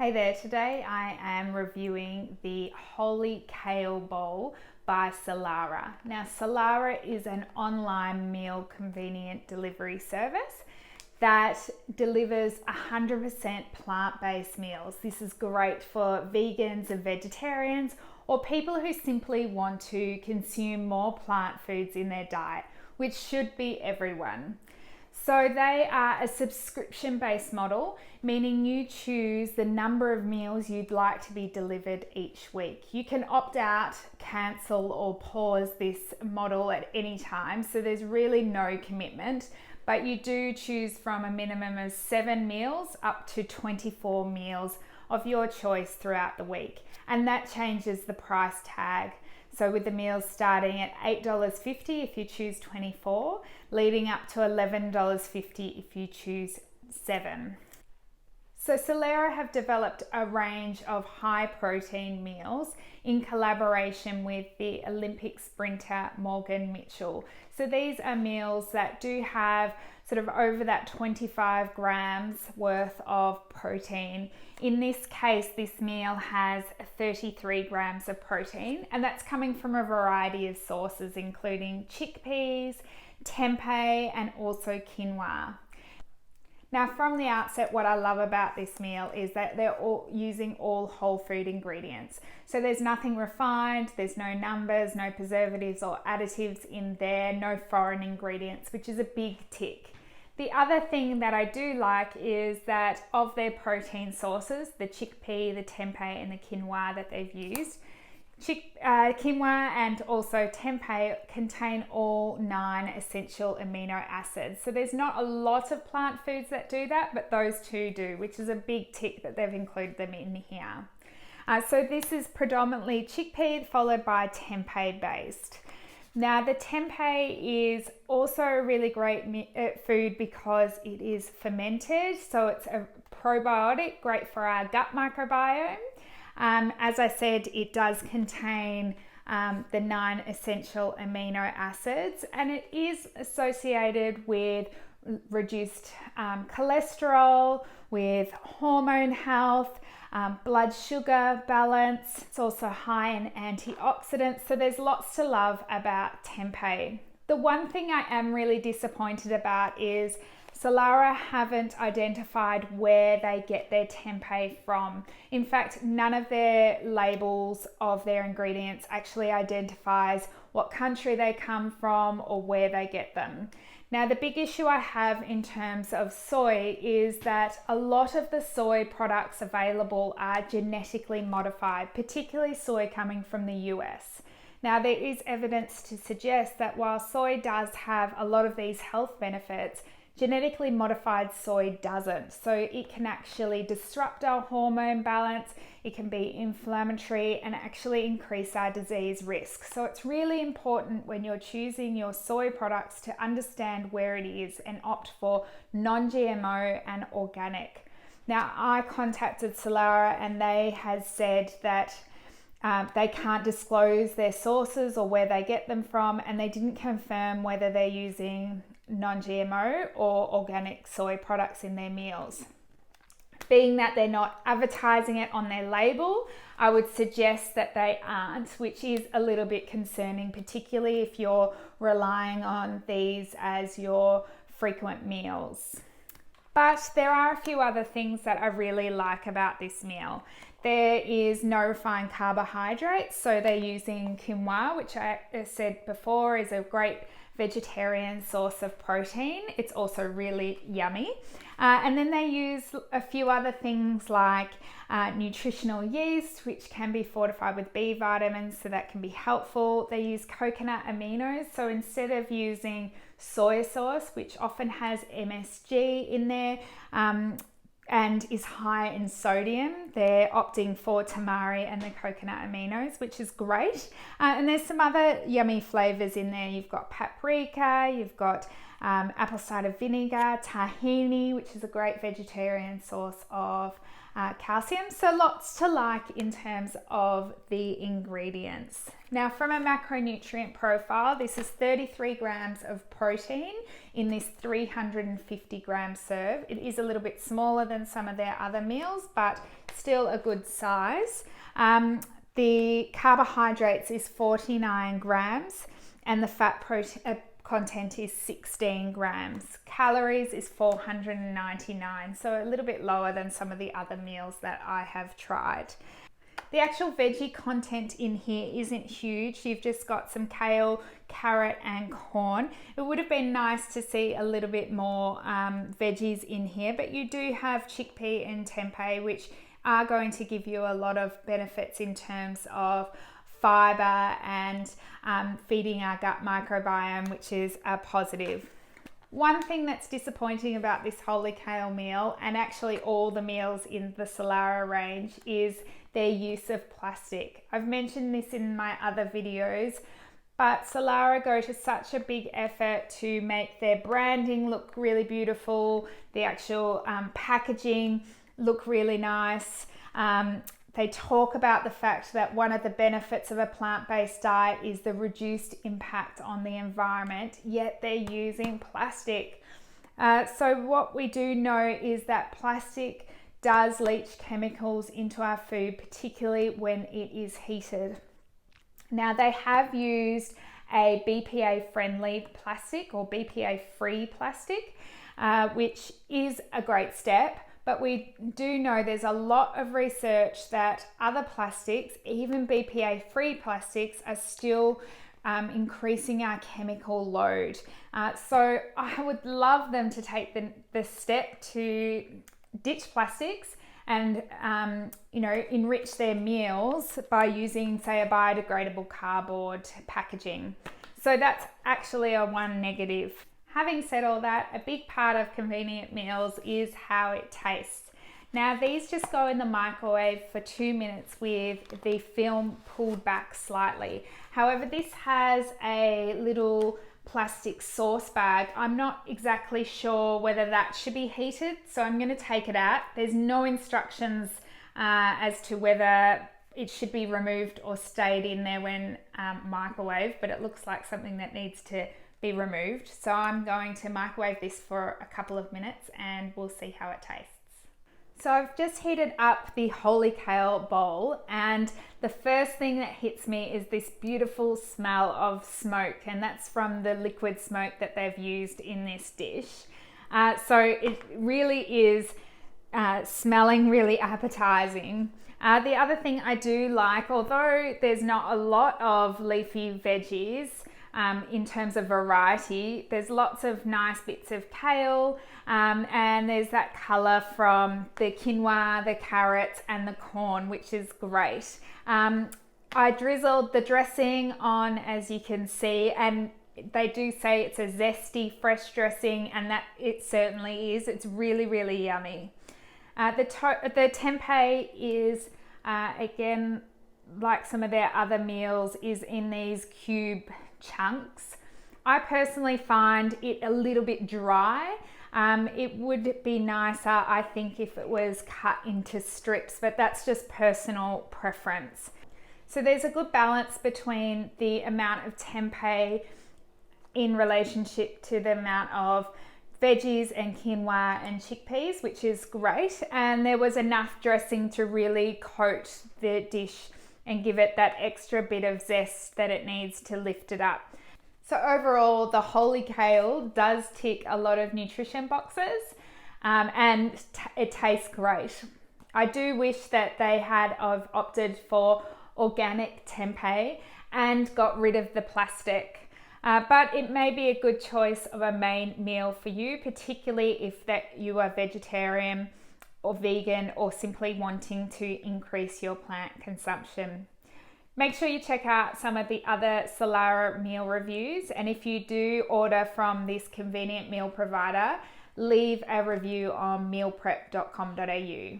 Hey there, today I am reviewing the Holy Kale Bowl by Soulara. Now, Soulara is an online meal convenient delivery service that delivers 100% plant-based meals. This is great for vegans and vegetarians or people who simply want to consume more plant foods in their diet, which should be everyone. So they are a subscription-based model, meaning you choose the number of meals you'd like to be delivered each week. You can opt out, cancel, or pause this model at any time, so there's really no commitment, but you do choose from a minimum of 7 meals up to 24 meals of your choice throughout the week, and that changes the price tag. So with the meals starting at $8.50 if you choose 24, leading up to $11.50 if you choose 7. So Soulara have developed a range of high protein meals in collaboration with the Olympic sprinter Morgan Mitchell. So these are meals that do have sort of over that 25 grams worth of protein. In this case, this meal has 33 grams of protein, and that's coming from a variety of sources, including chickpeas, tempeh, and also quinoa. Now, from the outset, what I love about this meal is that they're all using all whole food ingredients. So there's nothing refined, there's no numbers, no preservatives or additives in there, no foreign ingredients, which is a big tick. The other thing that I do like is that of their protein sources, the chickpea, the tempeh, and the quinoa that they've used, quinoa and also tempeh contain all 9 essential amino acids. So there's not a lot of plant foods that do that, but those two do, which is a big tick that they've included them in here. So this is predominantly chickpea followed by tempeh based. Now the tempeh is also a really great food because it is fermented, so it's a probiotic, great for our gut microbiome. As I said, it does contain the 9 essential amino acids, and it is associated with reduced cholesterol, with hormone health, blood sugar balance. It's also high in antioxidants, so there's lots to love about tempeh. The one thing I am really disappointed about is Soulara haven't identified where they get their tempeh from. In fact, none of their labels of their ingredients actually identifies what country they come from or where they get them. Now, the big issue I have in terms of soy is that a lot of the soy products available are genetically modified, particularly soy coming from the US. Now, there is evidence to suggest that while soy does have a lot of these health benefits, genetically modified soy doesn't. So it can actually disrupt our hormone balance, it can be inflammatory and actually increase our disease risk. So it's really important when you're choosing your soy products to understand where it is and opt for non-GMO and organic. Now, I contacted Soulara and they had said that they can't disclose their sources or where they get them from, and they didn't confirm whether they're using non-GMO or organic soy products in their meals. Being that they're not advertising it on their label, I would suggest that they aren't, which is a little bit concerning, particularly if you're relying on these as your frequent meals. But there are a few other things that I really like about this meal. There is no refined carbohydrates, so they're using quinoa, which I said before is a great vegetarian source of protein. It's also really yummy. And then they use a few other things like nutritional yeast, which can be fortified with B vitamins, so that can be helpful. They use coconut aminos, so instead of using soy sauce, which often has MSG in there, and is high in sodium, they're opting for tamari and the coconut aminos, which is great. And there's some other yummy flavors in there. You've got paprika, you've got apple cider vinegar, tahini, which is a great vegetarian source of calcium. So lots to like in terms of the ingredients. Now, from a macronutrient profile, this is 33 grams of protein in this 350 gram serve. It is a little bit smaller than some of their other meals, but still a good size. The carbohydrates is 49 grams and the fat content is 16 grams. Calories is 499, so a little bit lower than some of the other meals that I have tried. The actual veggie content in here isn't huge. You've just got some kale, carrot and corn. It would have been nice to see a little bit more veggies in here, but you do have chickpea and tempeh, which are going to give you a lot of benefits in terms of fiber and feeding our gut microbiome, which is a positive. One thing that's disappointing about this holy kale meal, and actually all the meals in the Soulara range, is their use of plastic. I've mentioned this in my other videos, but Soulara go to such a big effort to make their branding look really beautiful, the actual packaging look really nice. They talk about the fact that one of the benefits of a plant-based diet is the reduced impact on the environment, yet they're using plastic. So what we do know is that plastic does leach chemicals into our food, particularly when it is heated. Now, they have used a BPA-friendly plastic or BPA-free plastic, which is a great step. But we do know there's a lot of research that other plastics, even BPA-free plastics, are still increasing our chemical load. So I would love them to take the step to ditch plastics and enrich their meals by using, say, a biodegradable cardboard packaging. So that's actually a one negative. Having said all that, a big part of convenient meals is how it tastes. Now, these just go in the microwave for 2 minutes with the film pulled back slightly. However, this has a little plastic sauce bag. I'm not exactly sure whether that should be heated, so I'm going to take it out. There's no instructions as to whether it should be removed or stayed in there when microwaved, but it looks like something that needs to be removed. So I'm going to microwave this for a couple of minutes and we'll see how it tastes. So I've just heated up the holy kale bowl, and the first thing that hits me is this beautiful smell of smoke, and that's from the liquid smoke that they've used in this dish. So it really is smelling really appetizing. The other thing I do like, although there's not a lot of leafy veggies, in terms of variety, there's lots of nice bits of kale, and there's that colour from the quinoa, the carrots and the corn, which is great. I drizzled the dressing on, as you can see, and they do say it's a zesty fresh dressing, and that it certainly is. It's really, really yummy. The tempeh is, again, like some of their other meals, is in these cube chunks. I personally find it a little bit dry. It would be nicer, I think, if it was cut into strips, but that's just personal preference. So there's a good balance between the amount of tempeh in relationship to the amount of veggies and quinoa and chickpeas, which is great. And there was enough dressing to really coat the dish and give it that extra bit of zest that it needs to lift it up. So overall, the holy kale does tick a lot of nutrition boxes, and it tastes great. I do wish that they had opted for organic tempeh and got rid of the plastic. But it may be a good choice of a main meal for you, particularly if that you are vegetarian or vegan, or simply wanting to increase your plant consumption. Make sure you check out some of the other Soulara meal reviews, and if you do order from this convenient meal provider, leave a review on mealprep.com.au.